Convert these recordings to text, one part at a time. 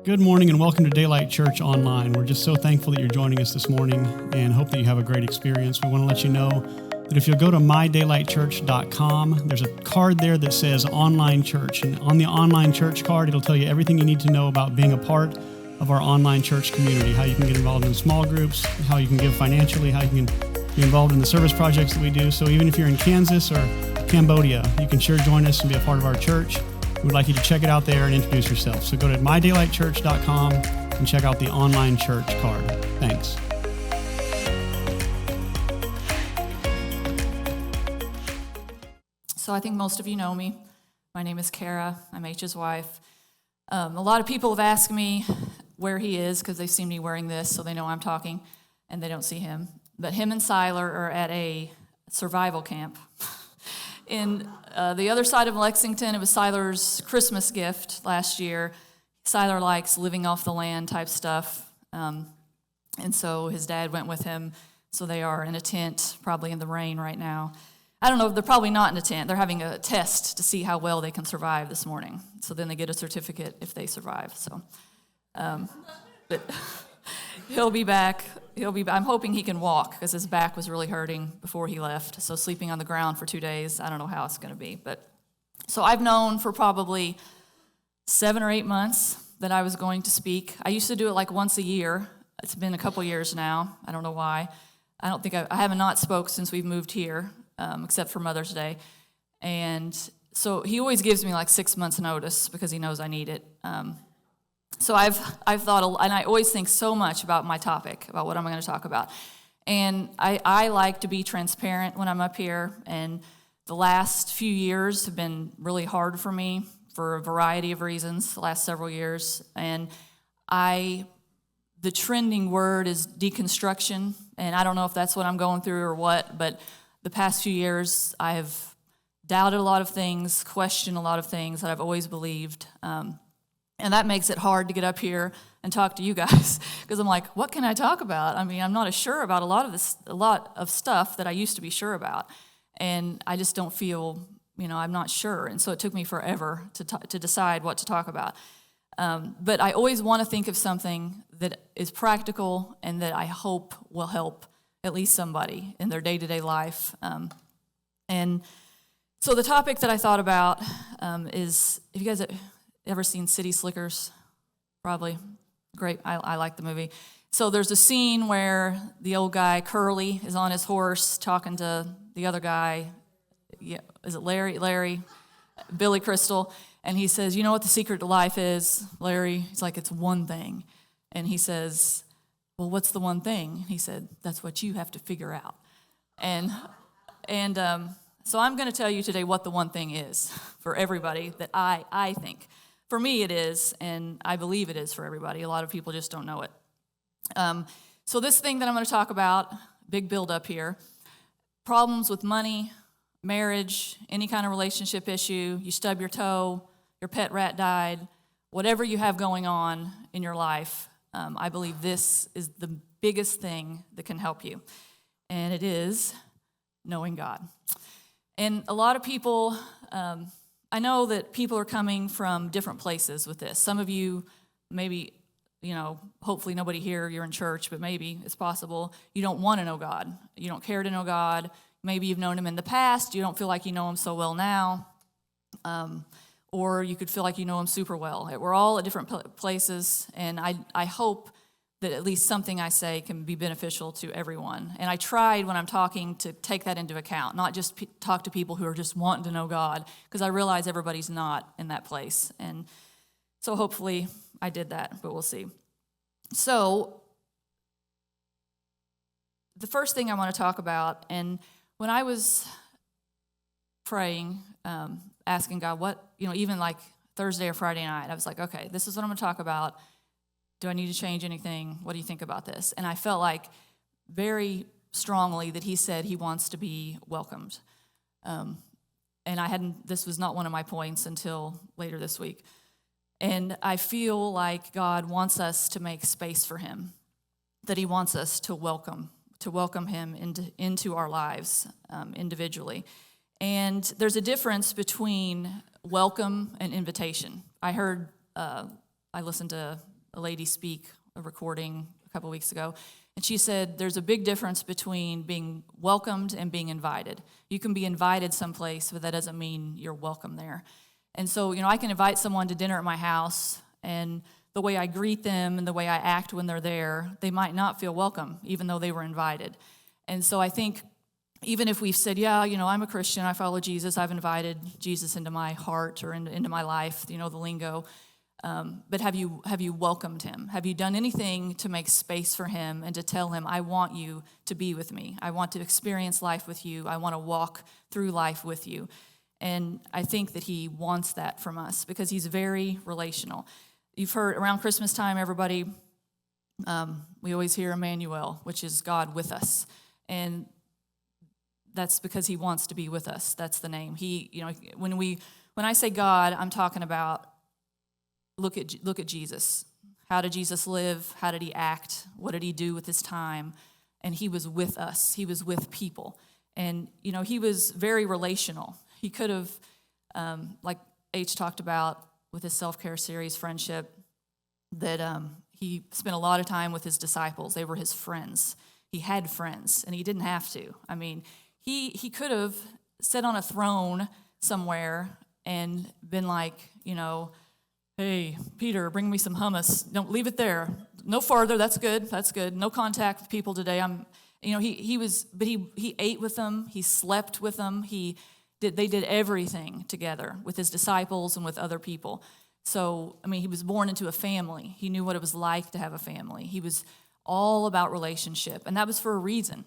Good morning and welcome to Daylight Church Online. We're just so thankful that you're joining us this morning and hope that you have a great experience. We want to let you know that if you'll go to mydaylightchurch.com, there's a card there that says Online Church. And on the Online Church card, it'll tell you everything you need to know about being a part of our online church community, how you can get involved in small groups, how you can give financially, how you can be involved in the service projects that we do. So even if you're in Kansas or Cambodia, you can sure join us and be a part of our church. We'd like you to check it out there and introduce yourself. So go to mydaylightchurch.com and check out the online church card. Thanks. So I think most of you know me. My name is Kara. I'm H's wife. A lot of people have asked me where he is because they've seen me wearing this, so they know I'm talking, and they don't see him. But him and Siler are at a survival camp. In the other side of Lexington, it was Siler's Christmas gift last year. Siler likes living off the land type stuff, and so his dad went with him. So they are in a tent, probably in the rain right now. I don't know, they're probably not in a tent. They're having a test to see how well they can survive this morning. So then they get a certificate if they survive. So, but he'll be back. I'm hoping he can walk because his back was really hurting before he left. So sleeping on the ground for 2 days, I don't know how it's going to be. But so I've known for probably 7 or 8 months that I was going to speak. I used to do it like once a year. It's been a couple years now. I don't know why. I haven't not spoke since we've moved here, except for Mother's Day. And so he always gives me like 6 months notice because he knows I need it. So I've thought, and I always think so much about my topic, about what I'm going to talk about. And I like to be transparent when I'm up here, and the last few years have been really hard for me for a variety of reasons, the last several years. And the trending word is deconstruction, and I don't know if that's what I'm going through or what, but the past few years I have doubted a lot of things, questioned a lot of things that I've always believed. And that makes it hard to get up here and talk to you guys because I'm like, what can I talk about? I mean, I'm not as sure about a lot of stuff that I used to be sure about, and I just don't feel, I'm not sure. And so it took me forever to decide what to talk about. But I always want to think of something that is practical and that I hope will help at least somebody in their day-to-day life. And so the topic that I thought about is, if you guys ever seen City Slickers? Probably. Great. I like the movie. So there's a scene where the old guy, Curly, is on his horse talking to the other guy. Yeah, is it Larry? Billy Crystal. And he says, you know what the secret to life is, Larry? He's like, it's one thing. And he says, well, what's the one thing? He said, that's what you have to figure out. And so I'm going to tell you today what the one thing is for everybody that I think. For me, it is, and I believe it is for everybody. A lot of people just don't know it. So this thing that I'm going to talk about, big build up here, problems with money, marriage, any kind of relationship issue, you stub your toe, your pet rat died, whatever you have going on in your life, I believe this is the biggest thing that can help you, and it is knowing God. And a lot of people... I know that people are coming from different places with this. Some of you, maybe, hopefully nobody here, you're in church, but maybe it's possible you don't want to know God. You don't care to know God. Maybe you've known him in the past. You don't feel like you know him so well now. Or you could feel like you know him super well. We're all at different places, and I hope that at least something I say can be beneficial to everyone. And I tried when I'm talking to take that into account, not just talk to people who are just wanting to know God, because I realize everybody's not in that place. And so hopefully I did that, but we'll see. So the first thing I want to talk about, and when I was praying, asking God what, even like Thursday or Friday night, I was like, okay, this is what I'm going to talk about. Do I need to change anything? What do you think about this? And I felt like very strongly that he said he wants to be welcomed. And this was not one of my points until later this week. And I feel like God wants us to make space for him, that he wants us to welcome him into our lives individually. And there's a difference between welcome and invitation. I listened to a lady speak, a recording a couple weeks ago, and she said there's a big difference between being welcomed and being invited. You can be invited someplace, but that doesn't mean you're welcome there. And so, I can invite someone to dinner at my house, and the way I greet them and the way I act when they're there, they might not feel welcome, even though they were invited. And so I think even if we've said, yeah, I'm a Christian, I follow Jesus, I've invited Jesus into my heart or into my life, the lingo, but have you welcomed him? Have you done anything to make space for him and to tell him, I want you to be with me. I want to experience life with you. I want to walk through life with you. And I think that he wants that from us because he's very relational. You've heard around Christmas time, everybody, we always hear Emmanuel, which is God with us. And that's because he wants to be with us. That's the name. When I say God, I'm talking about look at Jesus. How did Jesus live? How did he act? What did he do with his time? And he was with us. He was with people. And, he was very relational. He could have, like H talked about with his self-care series, Friendship, that he spent a lot of time with his disciples. They were his friends. He had friends, and he didn't have to. I mean, he could have sat on a throne somewhere and been like, hey, Peter, bring me some hummus. Don't leave it there. No farther. That's good. That's good. No contact with people today. He ate with them. He slept with them. They did everything together with his disciples and with other people. So, he was born into a family. He knew what it was like to have a family. He was all about relationship, and that was for a reason.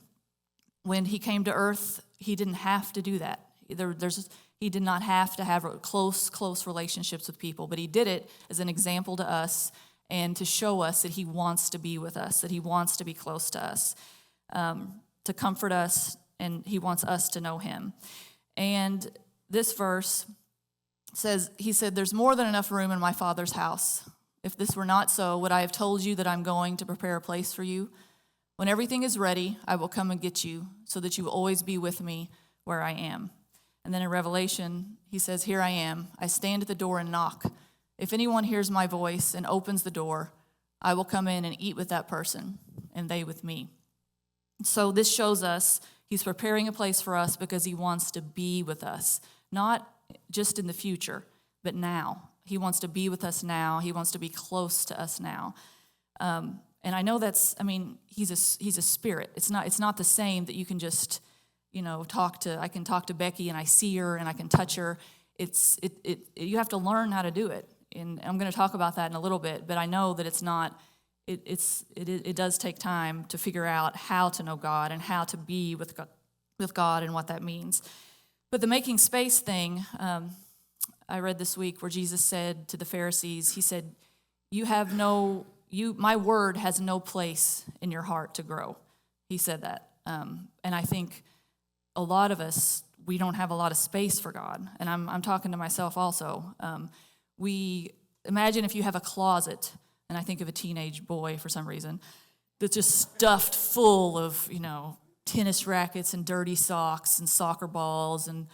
When he came to earth, he didn't have to do that. He did not have to have close relationships with people, but he did it as an example to us and to show us that he wants to be with us, that he wants to be close to us, to comfort us, and he wants us to know him. And this verse he said, there's more than enough room in my Father's house. If this were not so, would I have told you that I'm going to prepare a place for you? When everything is ready, I will come and get you so that you will always be with me where I am. And then in Revelation, he says, here I am. I stand at the door and knock. If anyone hears my voice and opens the door, I will come in and eat with that person, and they with me. So this shows us he's preparing a place for us because he wants to be with us, not just in the future, but now. He wants to be with us now. He wants to be close to us now. And I know he's a spirit. It's not the same that you can just, I can talk to Becky and I see her and I can touch her. You have to learn how to do it. And I'm going to talk about that in a little bit, but I know that it does take time to figure out how to know God and how to be with God and what that means. But the making space thing, I read this week where Jesus said to the Pharisees, he said, my word has no place in your heart to grow. He said that. And I think a lot of us, we don't have a lot of space for God. And I'm talking to myself also. Imagine if you have a closet, and I think of a teenage boy for some reason, that's just stuffed full of, tennis rackets and dirty socks and soccer balls and,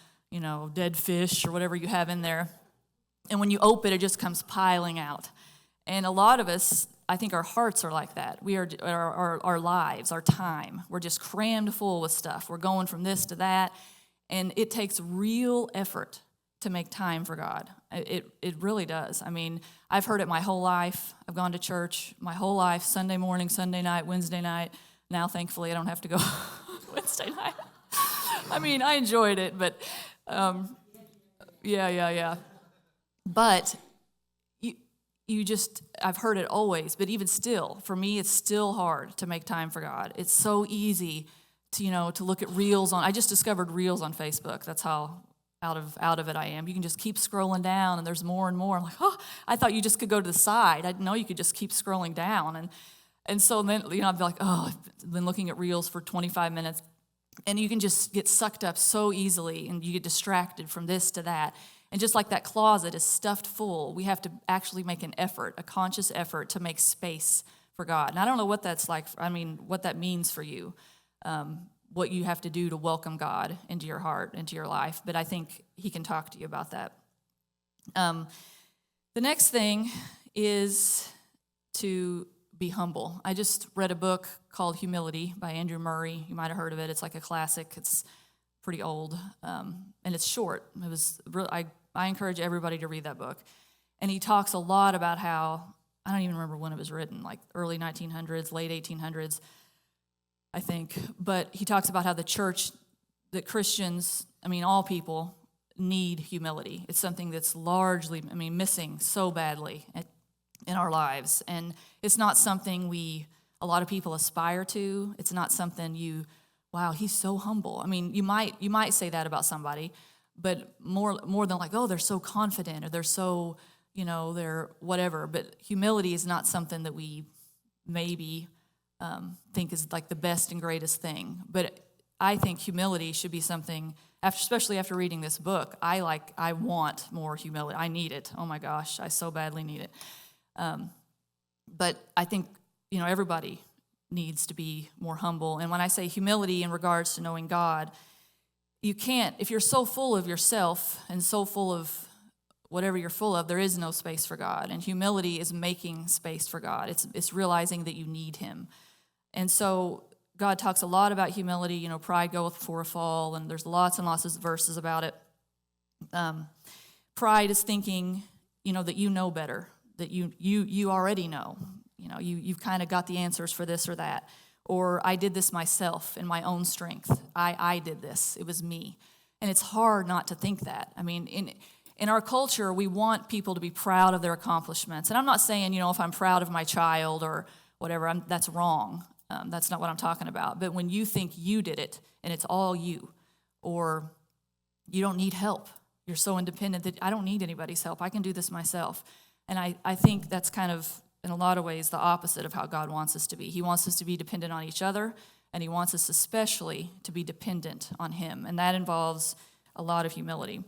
dead fish or whatever you have in there. And when you open it, it just comes piling out. And a lot of us, I think our hearts are like that. We are our lives, our time. We're just crammed full with stuff. We're going from this to that. And it takes real effort to make time for God. It really does. I've heard it my whole life. I've gone to church my whole life, Sunday morning, Sunday night, Wednesday night. Now, thankfully, I don't have to go Wednesday night. I enjoyed it, but yeah. But I've heard it always, but even still, for me, it's still hard to make time for God. It's so easy to look at reels I just discovered reels on Facebook. That's how out of it I am. You can just keep scrolling down, and there's more and more. I'm like, I thought you just could go to the side. I didn't know you could just keep scrolling down. And so then, I'd be like, I've been looking at reels for 25 minutes. And you can just get sucked up so easily, and you get distracted from this to that. And just like that closet is stuffed full, we have to actually make an effort, a conscious effort to make space for God. And I don't know what that's like, what that means for you, what you have to do to welcome God into your heart, into your life. But I think he can talk to you about that. The next thing is to be humble. I just read a book called Humility by Andrew Murray. You might have heard of it. It's like a classic. It's pretty old, and it's short. It was really, I encourage everybody to read that book. And he talks a lot about how, I don't even remember when it was written, like early 1900s, late 1800s, I think. But he talks about how the church, that Christians, all people, need humility. It's something that's largely, missing so badly in our lives. And it's not something a lot of people aspire to. It's not something wow, he's so humble. You might say that about somebody, but more than like, oh, they're so confident, or they're so, they're whatever. But humility is not something that we maybe think is like the best and greatest thing. But I think humility should be something, especially after reading this book, I want more humility. I need it. Oh my gosh, I so badly need it. But I think, everybody needs to be more humble. And when I say humility in regards to knowing God, you can't, if you're so full of yourself and so full of whatever you're full of, there is no space for God. And humility is making space for God. It's realizing that you need him. And so God talks a lot about humility. Pride goeth before a fall, and there's lots and lots of verses about it. Pride is thinking, that you know better, that you already know. You've kind of got the answers for this or that. Or I did this myself in my own strength. I did this. It was me. And it's hard not to think that. In our culture, we want people to be proud of their accomplishments. And I'm not saying, if I'm proud of my child or whatever, that's wrong. That's not what I'm talking about. But when you think you did it and it's all you, or you don't need help, you're so independent that I don't need anybody's help. I can do this myself. And I think that's kind of, in a lot of ways, the opposite of how God wants us to be. He wants us to be dependent on each other, and he wants us especially to be dependent on him. And that involves a lot of humility.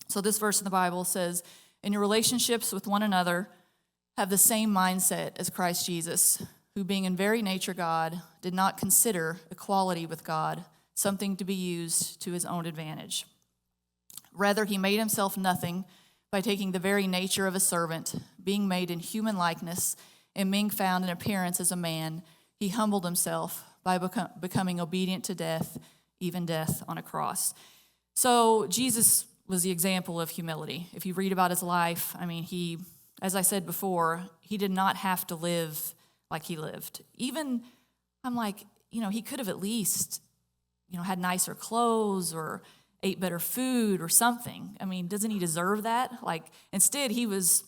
So this verse in the Bible says, in your relationships with one another, have the same mindset as Christ Jesus, who being in very nature God, did not consider equality with God something to be used to his own advantage. Rather, he made himself nothing by taking the very nature of a servant, being made in human likeness, and being found in appearance as a man, he humbled himself by becoming obedient to death, even death on a cross. So Jesus was the example of humility. If you read about his life, he, as I said before, he did not have to live like he lived. Even, he could have at least, had nicer clothes or ate better food or something. Doesn't he deserve that? Instead, he was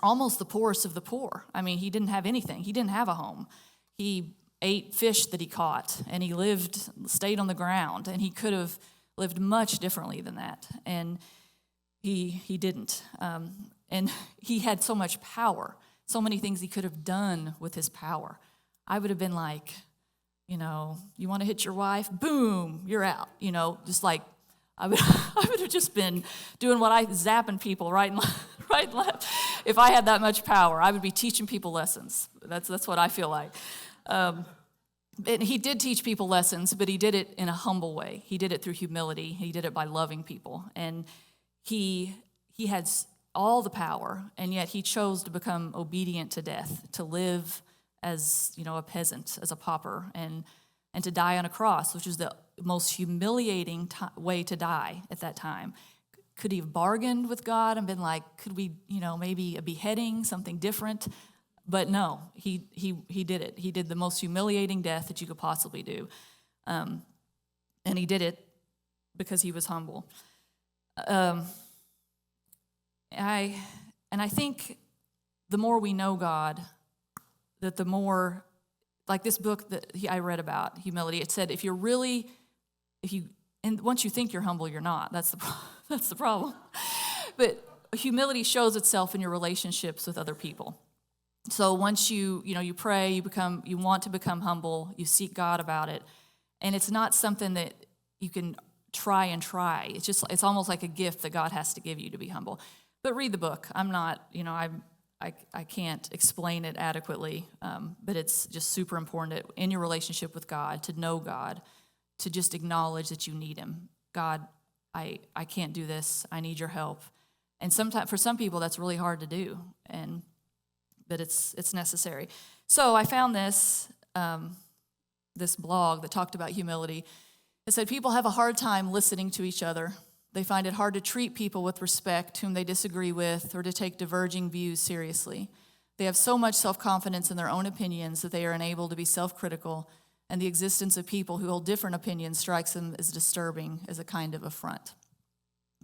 almost the poorest of the poor. He didn't have anything. He didn't have a home. He ate fish that he caught, and he stayed on the ground, and he could have lived much differently than that. And he didn't. And he had so much power, so many things he could have done with his power. I would have been like, you want to hit your wife? Boom, you're out. Just like, I would have just been doing zapping people right and left. If I had that much power, I would be teaching people lessons. That's what I feel like. And he did teach people lessons, but he did it in a humble way. He did it through humility. He did it by loving people. And he had all the power, and yet he chose to become obedient to death, to live as, a peasant, as a pauper, and to die on a cross, which was the most humiliating way to die at that time. Could he have bargained with God and been like, could we, maybe a beheading, something different? But no, he did it. He did the most humiliating death that you could possibly do. And he did it because he was humble. I think the more we know God, that the more, like this book that I read about humility, it said and once you think you're humble, you're not. That's the problem. But humility shows itself in your relationships with other people. So once you pray, you want to become humble, you seek God about it, and it's not something that you can try. It's almost like a gift that God has to give you to be humble. But read the book. I'm not, I can't explain it adequately, but it's just super important in your relationship with God, to know God, to just acknowledge that you need him. God, I can't do this. I need your help. And sometimes for some people that's really hard to do. but it's necessary. So I found this blog that talked about humility. It said people have a hard time listening to each other. They find it hard to treat people with respect whom they disagree with or to take diverging views seriously. They have so much self-confidence in their own opinions that they are unable to be self-critical, and the existence of people who hold different opinions strikes them as disturbing, as a kind of affront.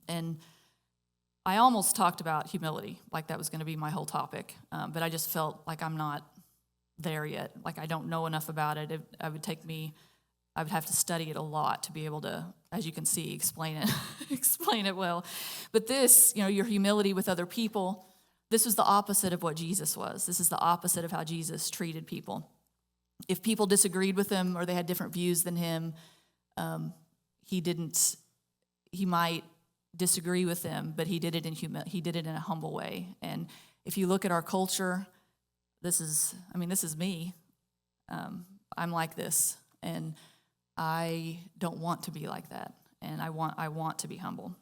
And I almost talked about humility, like that was going to be my whole topic, but I just felt like I'm not there yet. Like I don't know enough about it. I would have to study it a lot to be able to, as you can see, explain it well. But this, your humility with other people, this was the opposite of what Jesus was. This is the opposite of how Jesus treated people. If people disagreed with him or they had different views than him, he might disagree with them, but he did it in a humble way. And if you look at our culture, this is me. I'm like this, and I don't want to be like that, and I want to be humble.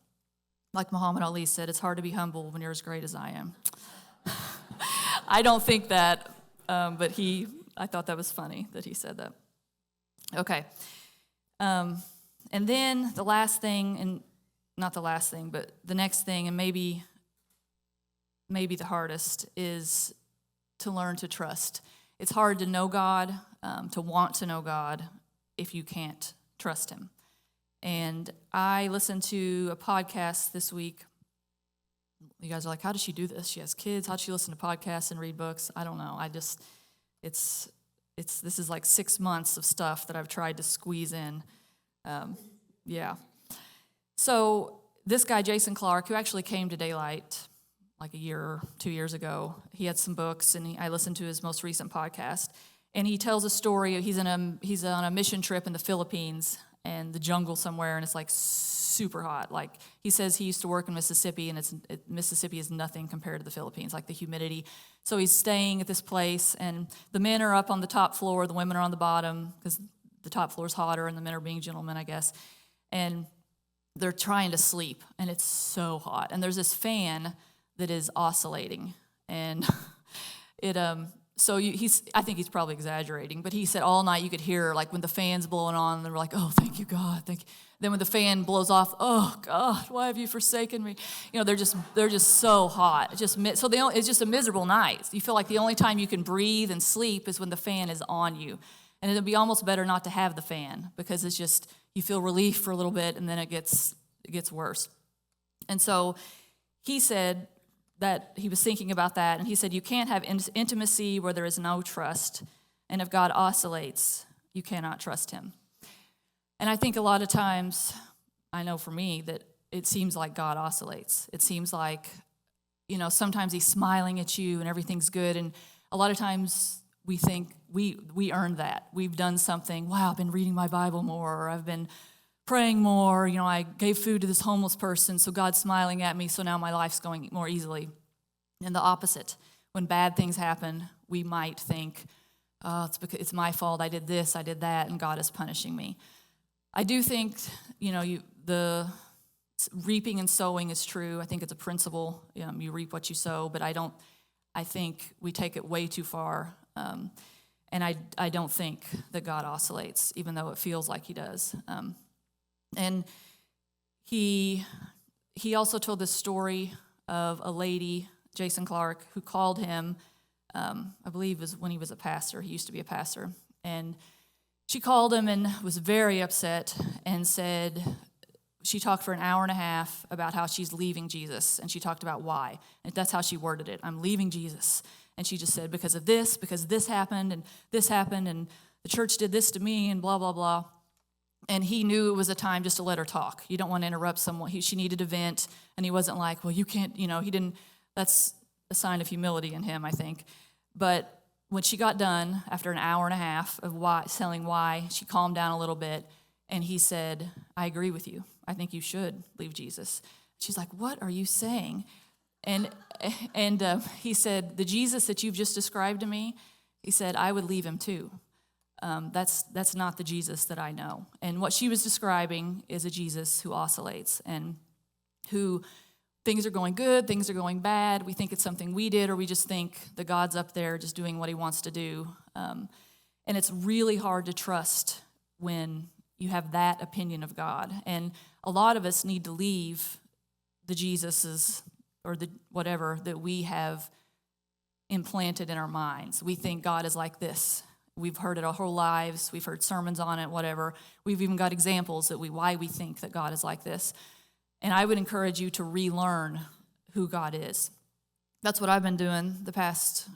Like Muhammad Ali said, it's hard to be humble when you're as great as I am. I don't think that, but I thought that was funny that he said that. Okay. And then the last thing, and not the last thing, but the next thing, and maybe the hardest, is to learn to trust. It's hard to know God, to want to know God, if you can't trust him. And I listened to a podcast this week. You guys are like, how does she do this? She has kids. How does she listen to podcasts and read books? I don't know. This is like 6 months of stuff that I've tried to squeeze in. Yeah. So this guy, Jason Clark, who actually came to Daylight like a year or 2 years ago, he had some books, and I listened to his most recent podcast. And he tells a story. He's on a mission trip in the Philippines and the jungle somewhere, and it's like super hot. Like he says he used to work in Mississippi, and Mississippi is nothing compared to the Philippines, like the humidity. So he's staying at this place, and the men are up on the top floor, the women are on the bottom, because the top floor is hotter, and the men are being gentlemen, I guess. And they're trying to sleep, and it's so hot. And there's this fan that is oscillating, and I think he's probably exaggerating, but he said all night you could hear, like when the fan's blowing on, and they're like, oh, thank you, God, thank you. Then when the fan blows off, oh, God, why have you forsaken me? They're just so hot. It's just a miserable night. You feel like the only time you can breathe and sleep is when the fan is on you. And it'd be almost better not to have the fan, because it's just, you feel relief for a little bit, and then it gets worse. And so he said that he was thinking about that, and he said, you can't have intimacy where there is no trust, and if God oscillates, you cannot trust him. And I think a lot of times, I know for me, that it seems like God oscillates. It seems like, sometimes he's smiling at you and everything's good, and a lot of times we think we earned that. We've done something. Wow, I've been reading my Bible more, or I've been praying more. I gave food to this homeless person, so God's smiling at me, so now my life's going more easily. And the opposite. When bad things happen, we might think, oh, it's my fault. I did this, I did that, and God is punishing me. I do think, the reaping and sowing is true. I think it's a principle. You reap what you sow, but I think we take it way too far. And I don't think that God oscillates, even though it feels like he does. And he also told this story of a lady, Jason Clark, who called him, I believe it was when he was a pastor. He used to be a pastor. And she called him and was very upset and said, she talked for an hour and a half about how she's leaving Jesus. And she talked about why. And that's how she worded it. I'm leaving Jesus. And she just said, because this happened, and the church did this to me, and blah, blah, blah. And he knew it was a time just to let her talk. You don't want to interrupt someone. She needed to vent, and he wasn't like, well, you can't, he didn't. That's a sign of humility in him, I think. But when she got done, after an hour and a half of telling why, she calmed down a little bit, and he said, I agree with you. I think you should leave Jesus. She's like, what are you saying? And he said, the Jesus that you've just described to me, he said, I would leave him too. That's not the Jesus that I know. And what she was describing is a Jesus who oscillates and who things are going good, things are going bad. We think it's something we did, or we just think that God's up there just doing what he wants to do. And it's really hard to trust when you have that opinion of God. And a lot of us need to leave the Jesuses or the whatever that we have implanted in our minds. We think God is like this. We've heard it our whole lives. We've heard sermons on it, whatever. We've even got examples that why we think that God is like this. And I would encourage you to relearn who God is. That's what I've been doing the past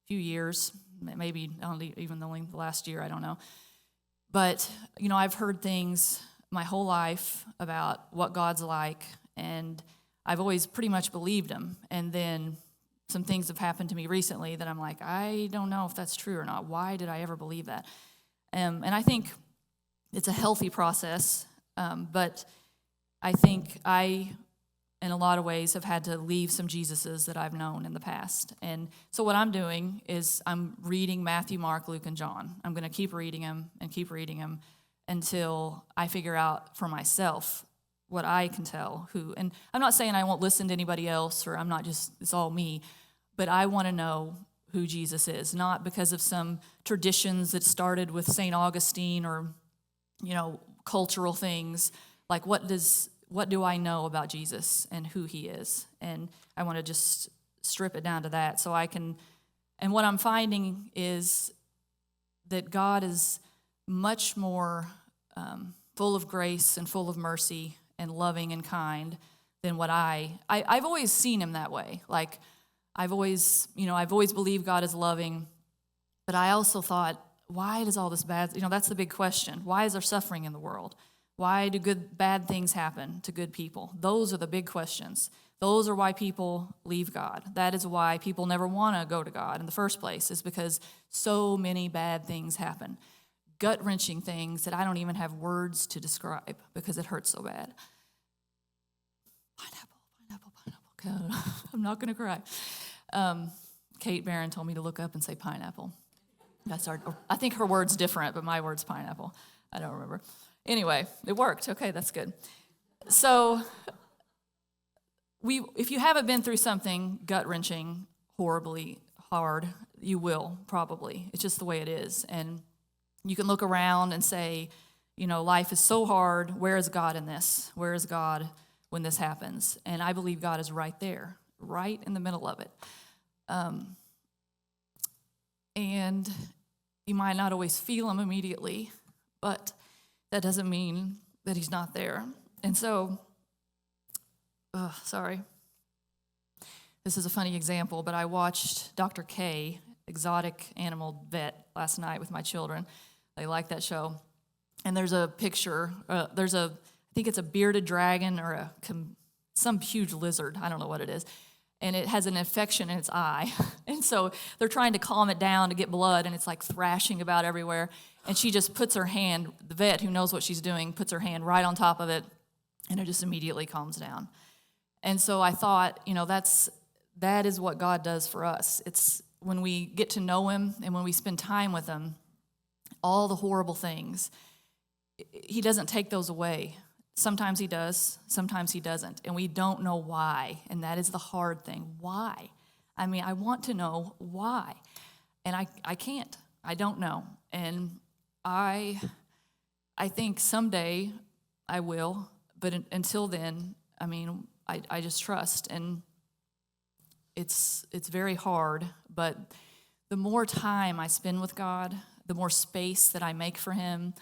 few years, maybe even only the last year, I don't know. But, I've heard things my whole life about what God's like, and I've always pretty much believed him. And then some things have happened to me recently that I'm like, I don't know if that's true or not. Why did I ever believe that? And I think it's a healthy process, but I think I, in a lot of ways, have had to leave some Jesuses that I've known in the past. And so what I'm doing is I'm reading Matthew, Mark, Luke, and John. I'm going to keep reading them until I figure out for myself what I can tell who. And I'm not saying I won't listen to anybody else, or I'm not just, it's all me, but I want to know who Jesus is, not because of some traditions that started with St. Augustine or, cultural things. Like, what do I know about Jesus and who he is? And I want to just strip it down to that so I can, and what I'm finding is that God is much more full of grace and full of mercy and loving and kind than what I've always seen him that way. Like, I've always believed God is loving, but I also thought, why does all this bad, that's the big question. Why is there suffering in the world? Why do bad things happen to good people? Those are the big questions. Those are why people leave God. That is why people never want to go to God in the first place, is because so many bad things happen. Gut-wrenching things that I don't even have words to describe because it hurts so bad. Pineapple. God, I'm not going to cry. Kate Barron told me to look up and say pineapple. I think her word's different, but my word's pineapple. I don't remember. Anyway, it worked. Okay, that's good. So if you haven't been through something gut-wrenching, horribly hard, you will probably. It's just the way it is. And you can look around and say, life is so hard. Where is God in this? Where is God when this happens? And I believe God is right there, right in the middle of it. And you might not always feel him immediately, but that doesn't mean that he's not there. And so, sorry. This is a funny example, but I watched Dr. K, Exotic Animal Vet, last night with my children. They like that show. And there's a picture, I think it's a bearded dragon or some huge lizard, I don't know what it is. And it has an infection in its eye. And so they're trying to calm it down to get blood, and it's like thrashing about everywhere. And she just puts her hand, the vet who knows what she's doing, puts her hand right on top of it, and it just immediately calms down. And so I thought, that is what God does for us. It's when we get to know him and when we spend time with him, all the horrible things, he doesn't take those away. Sometimes he does, sometimes he doesn't, and we don't know why, and that is the hard thing. Why? I mean, I want to know why, and I can't. I don't know, and I think someday I will, but until then, I mean, I just trust, and it's very hard, but the more time I spend with God, the more space that I make for him,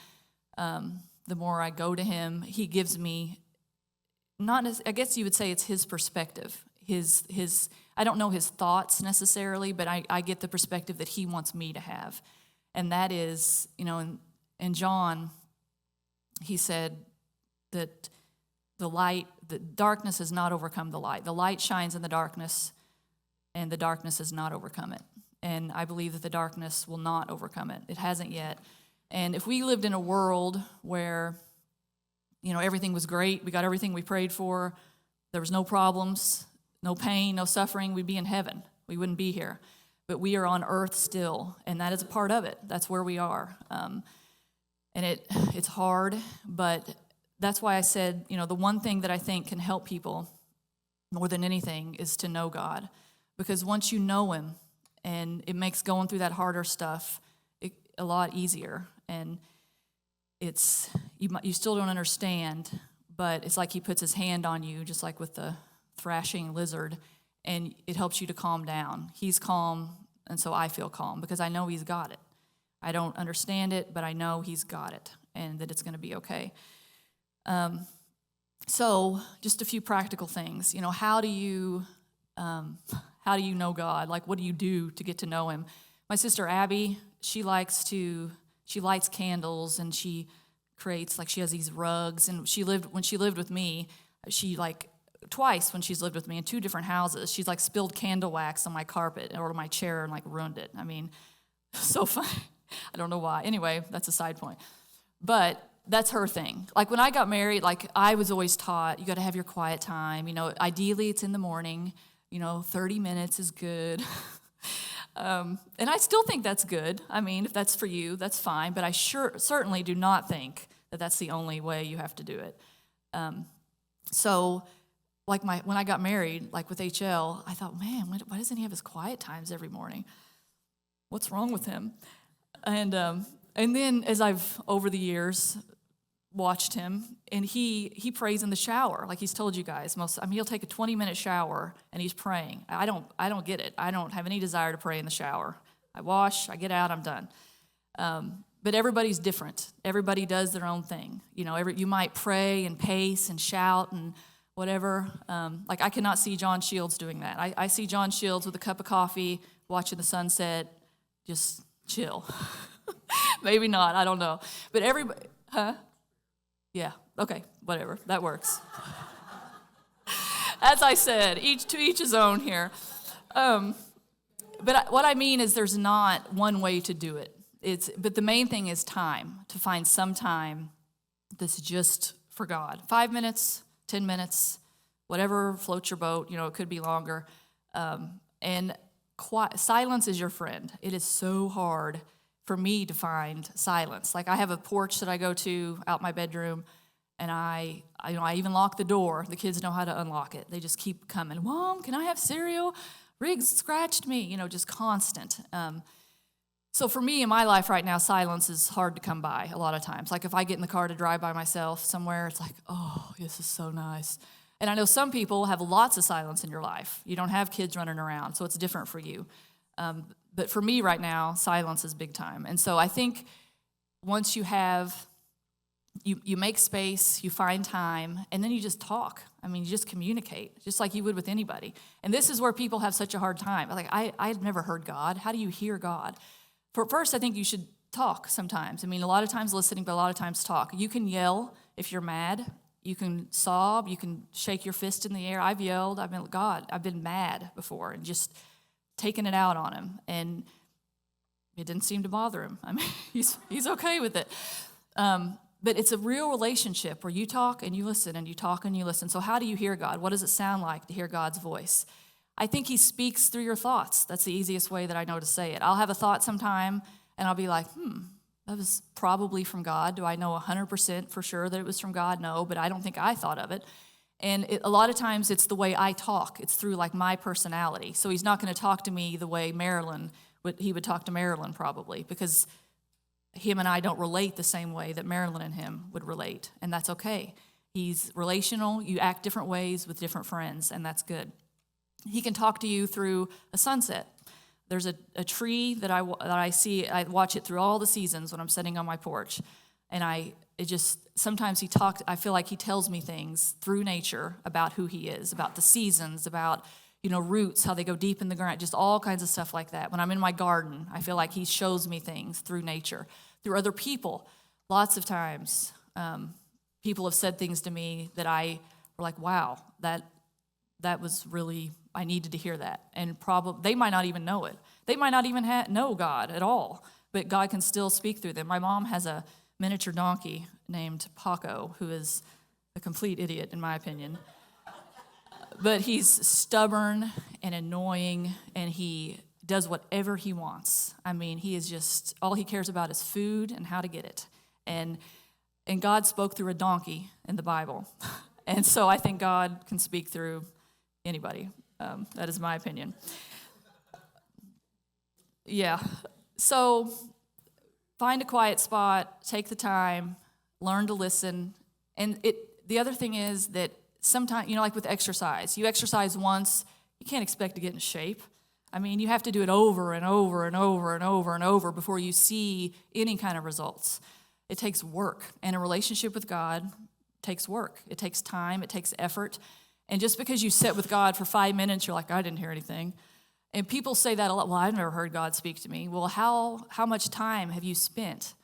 the more I go to him, he gives me, I guess you would say it's his perspective. His I don't know his thoughts necessarily, but I get the perspective that he wants me to have. And that is, in John, he said that the darkness has not overcome the light. The light shines in the darkness, and the darkness has not overcome it. And I believe that the darkness will not overcome it. It hasn't yet. And if we lived in a world where, everything was great, we got everything we prayed for, there was no problems, no pain, no suffering, we'd be in heaven. We wouldn't be here. But we are on earth still, and that is a part of it. That's where we are. And it's hard, but that's why I said, the one thing that I think can help people more than anything is to know God. Because once you know him, and it makes going through that harder stuff a lot easier. And it's you still don't understand, but it's like he puts his hand on you, just like with the thrashing lizard, and it helps you to calm down. He's calm, and so I feel calm because I know he's got it. I don't understand it, but I know he's got it and that it's going to be okay. So just a few practical things. How do you know God? Like, what do you do to get to know him? My sister Abby, she lights candles, and she creates, like, she has these rugs. And when she lived with me, twice when she's lived with me in 2 different houses, she's like spilled candle wax on my carpet or my chair and like ruined it. I mean, so fun. I don't know why. Anyway, that's a side point. But that's her thing. Like, when I got married, like, I was always taught, you got to have your quiet time. Ideally it's in the morning. 30 minutes is good. And I still think that's good. I mean, if that's for you, that's fine. But I certainly do not think that that's the only way you have to do it. So, like, when I got married, like with HL, I thought, man, why doesn't he have his quiet times every morning? What's wrong with him? And then as I've, over the years, watched him, and he prays in the shower, like he's told you guys. He'll take a 20-minute shower, and he's praying. I don't get it. I don't have any desire to pray in the shower. I wash, I get out, I'm done. But everybody's different. Everybody does their own thing. You might pray and pace and shout and whatever. Like, I cannot see John Shields doing that. I see John Shields with a cup of coffee, watching the sunset, just chill. Maybe not, I don't know. But everybody, huh? Yeah, okay, whatever, that works. As I said, to each his own here. But what I mean is there's not one way to do it. But the main thing is time, to find some time that's just for God. 5 minutes, 10 minutes, whatever floats your boat. It could be longer. And silence is your friend. It is so hard for me to find silence. Like, I have a porch that I go to out my bedroom, and I even lock the door. The kids know how to unlock it. They just keep coming. Mom, can I have cereal? Riggs scratched me. Just constant. So for me in my life right now, silence is hard to come by a lot of times. Like, if I get in the car to drive by myself somewhere, it's like, oh, this is so nice. And I know some people have lots of silence in your life. You don't have kids running around, so it's different for you. But for me right now, silence is big time. And so I think once you make space, you find time, and then you just talk. You just communicate, just like you would with anybody. And this is where people have such a hard time. Like, I've never heard God. How do you hear God? First, I think you should talk sometimes. A lot of times listening, but a lot of times talk. You can yell if you're mad. You can sob. You can shake your fist in the air. I've yelled. I've been mad before and just taking it out on him, and it didn't seem to bother him. He's okay with it. But it's a real relationship where you talk and you listen, and you talk and you listen. So how do you hear God? What does it sound like to hear God's voice? I think he speaks through your thoughts. That's the easiest way that I know to say it. I'll have a thought sometime, and I'll be like, that was probably from God. Do I know 100% for sure that it was from God? No, but I don't think I thought of it. And a lot of times it's the way I talk. It's through, like, my personality. So he's not going to talk to me the way he would talk to Marilyn probably, because him and I don't relate the same way that Marilyn and him would relate, and that's okay. He's relational. You act different ways with different friends, and that's good. He can talk to you through a sunset. There's a tree that I see. I watch it through all the seasons when I'm sitting on my porch, and sometimes I feel like he tells me things through nature about who he is, about the seasons, about, roots, how they go deep in the ground, just all kinds of stuff like that. When I'm in my garden, I feel like he shows me things through nature, through other people. Lots of times, people have said things to me that I were like, wow, that was really, I needed to hear that. And probably, they might not even know it. They might not even know God at all, but God can still speak through them. My mom has a miniature donkey named Paco, who is a complete idiot, in my opinion. But he's stubborn and annoying, and he does whatever he wants. He is just, all he cares about is food and how to get it. And God spoke through a donkey in the Bible. And so I think God can speak through anybody. That is my opinion. Yeah. So find a quiet spot, take the time, learn to listen. And the other thing is that sometimes, like with exercise, you exercise once, you can't expect to get in shape. I mean, you have to do it over and over and over and over and over before you see any kind of results. It takes work, and a relationship with God takes work. It takes time, it takes effort. And just because you sit with God for 5 minutes, you're like, I didn't hear anything. And people say that a lot. Well, I've never heard God speak to me. Well, how much time have you spent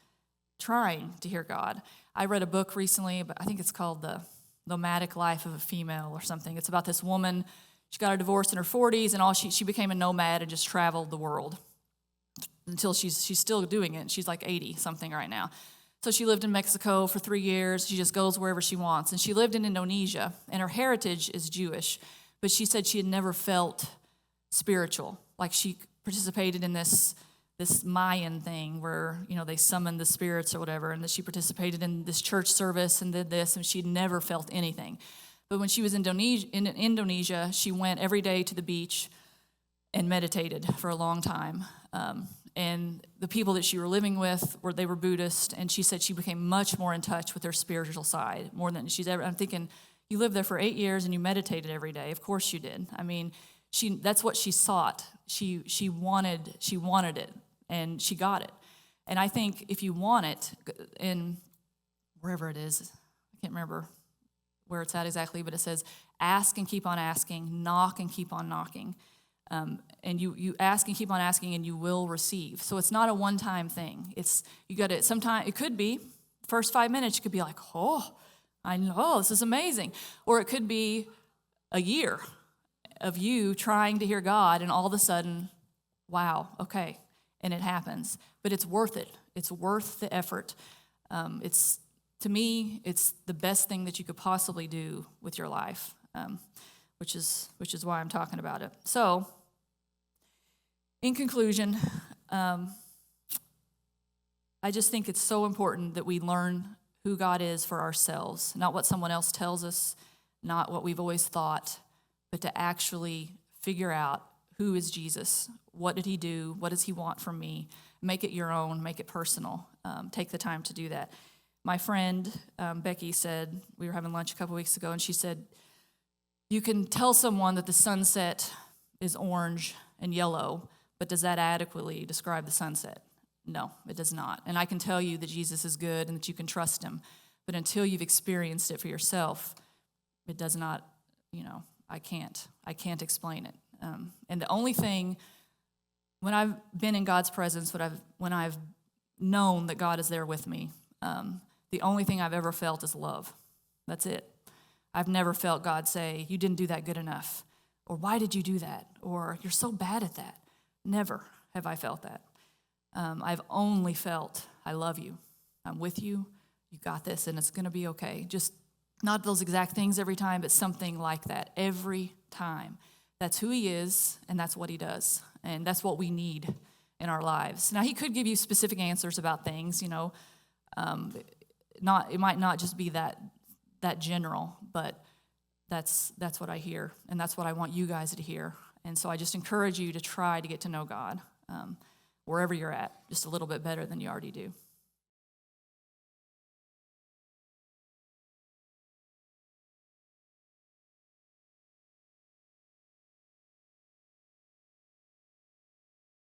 trying to hear God? I read a book recently, but I think it's called The Nomadic Life of a Female or something. It's about this woman. She got a divorce in her 40s, and she became a nomad and just traveled the world until she's still doing it. She's like 80-something right now. So she lived in Mexico for 3 years. She just goes wherever she wants. And she lived in Indonesia, and her heritage is Jewish. But she said she had never felt spiritual. Like she participated in this Mayan thing where, they summoned the spirits or whatever, and that she participated in this church service and did this, and she'd never felt anything. But when she was in Indonesia, she went every day to the beach and meditated for a long time. And the people that she were living with, they were Buddhist, and she said she became much more in touch with her spiritual side, more than she's ever. I'm thinking, you lived there for 8 years and you meditated every day. Of course you did. I mean, that's what she sought. She wanted it, and she got it. And I think if you want it, in wherever it is, I can't remember where it's at exactly, but it says, ask and keep on asking, knock and keep on knocking. And you ask and keep on asking, and you will receive. So it's not a one-time thing. You got to. Sometimes it could be first 5 minutes. You could be like, oh, I know this is amazing, or it could be a year of you trying to hear God, and all of a sudden, wow, okay, and it happens. But it's worth it. It's worth the effort. To me, it's the best thing that you could possibly do with your life, which is why I'm talking about it. So, in conclusion, I just think it's so important that we learn who God is for ourselves, not what someone else tells us, not what we've always thought, but to actually figure out who is Jesus, what did he do, what does he want from me, make it your own, make it personal, take the time to do that. My friend, Becky, said, we were having lunch a couple weeks ago, and she said, you can tell someone that the sunset is orange and yellow, but does that adequately describe the sunset? No, it does not. And I can tell you that Jesus is good and that you can trust him, but until you've experienced it for yourself, it does not, I can't explain it. And the only thing, when I've been in God's presence, when I've known that God is there with me, the only thing I've ever felt is love. That's it. I've never felt God say, you didn't do that good enough, or why did you do that, or you're so bad at that. Never have I felt that. I've only felt, I love you. I'm with you. You got this, and it's going to be okay. Just not those exact things every time, but something like that every time. That's who he is, and that's what he does, and that's what we need in our lives. Now, he could give you specific answers about things, it might not just be that general, but that's what I hear, and that's what I want you guys to hear. And so I just encourage you to try to get to know God wherever you're at, just a little bit better than you already do.